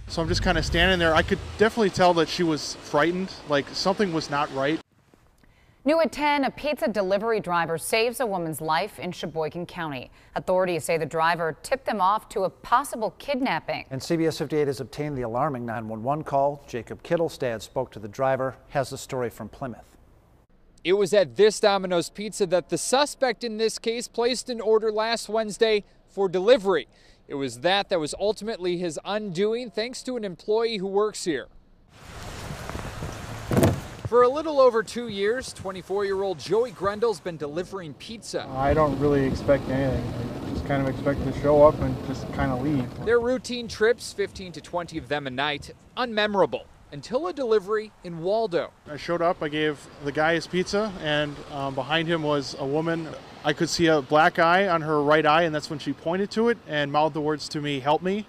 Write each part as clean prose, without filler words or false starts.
So I'm just kind of standing there. I could definitely tell that she was frightened, like something was not right. New at 10, a pizza delivery driver saves a woman's life in Sheboygan County. Authorities say the driver tipped them off to a possible kidnapping. And CBS 58 has obtained the alarming 911 call. Jacob Kittilstad spoke to the driver, has the story from Plymouth. It was at this Domino's Pizza that the suspect in this case placed an order last Wednesday for delivery. It was that was ultimately his undoing, thanks to an employee who works here. For a little over 2 years, 24-year-old Joey Grundle's been delivering pizza. I don't really expect anything. I just kind of expect to show up and just kind of leave. Their routine trips, 15 to 20 of them a night, unmemorable until a delivery in Waldo. I showed up, I gave the guy his pizza, and behind him was a woman. I could see a black eye on her right eye, and that's when she pointed to it and mouthed the words to me, "Help me."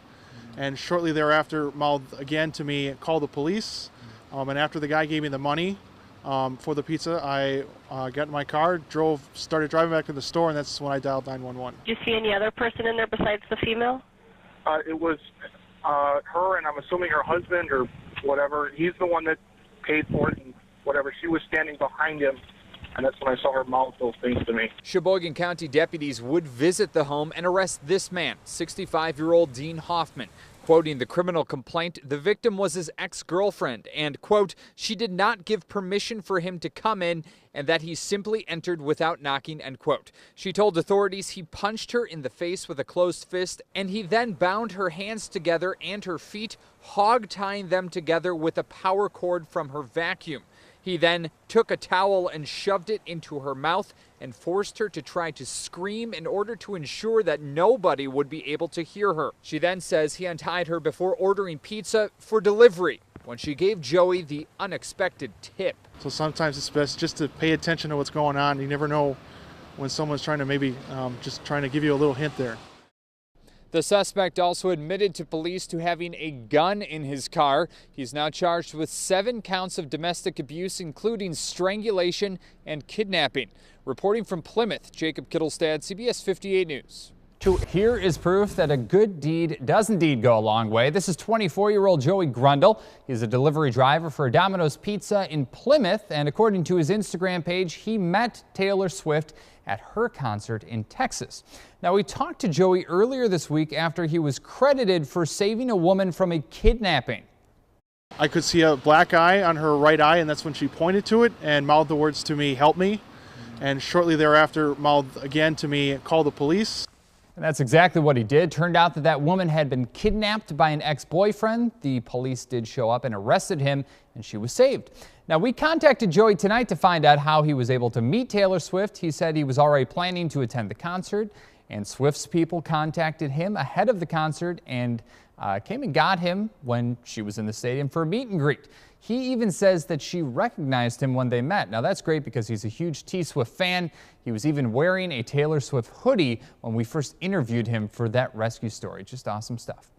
And shortly thereafter mouthed again to me, "Call the police." And after the guy gave me the money for the pizza, I got in my car, started driving back to the store, and that's when I dialed 911. Did you see any other person in there besides the female? It was her, and I'm assuming her husband or whatever. He's the one that paid for it and whatever. She was standing behind him, and that's when I saw her mouth those things to me. Sheboygan County deputies would visit the home and arrest this man, 65-year-old Dean Hoffman. Quoting the criminal complaint, the victim was his ex-girlfriend and, quote, she did not give permission for him to come in and that he simply entered without knocking, end quote. She told authorities he punched her in the face with a closed fist and he then bound her hands together and her feet, hog-tying them together with a power cord from her vacuum. He then took a towel and shoved it into her mouth and forced her to try to scream in order to ensure that nobody would be able to hear her. She then says he untied her before ordering pizza for delivery when she gave Joey the unexpected tip. So sometimes it's best just to pay attention to what's going on. You never know when someone's trying to maybe just trying to give you a little hint there. The suspect also admitted to police to having a gun in his car. He's now charged with 7 counts of domestic abuse, including strangulation and kidnapping. Reporting from Plymouth, Jacob Kittilstad, CBS 58 News. Here is proof that a good deed does indeed go a long way. This is 24-year-old Joey Grundle. He's a delivery driver for Domino's Pizza in Plymouth, and according to his Instagram page, he met Taylor Swift at her concert in Texas. Now, we talked to Joey earlier this week after he was credited for saving a woman from a kidnapping. I could see a black eye on her right eye, and that's when she pointed to it and mouthed the words to me, "Help me." And shortly thereafter mouthed again to me, "Call the police." And that's exactly what he did. Turned out that that woman had been kidnapped by an ex-boyfriend. The police did show up and arrested him, and she was saved. Now, we contacted Joey tonight to find out how he was able to meet Taylor Swift. He said he was already planning to attend the concert, and Swift's people contacted him ahead of the concert and came and got him when she was in the stadium for a meet and greet. He even says that she recognized him when they met. Now, that's great because he's a huge T-Swift fan. He was even wearing a Taylor Swift hoodie when we first interviewed him for that rescue story. Just awesome stuff.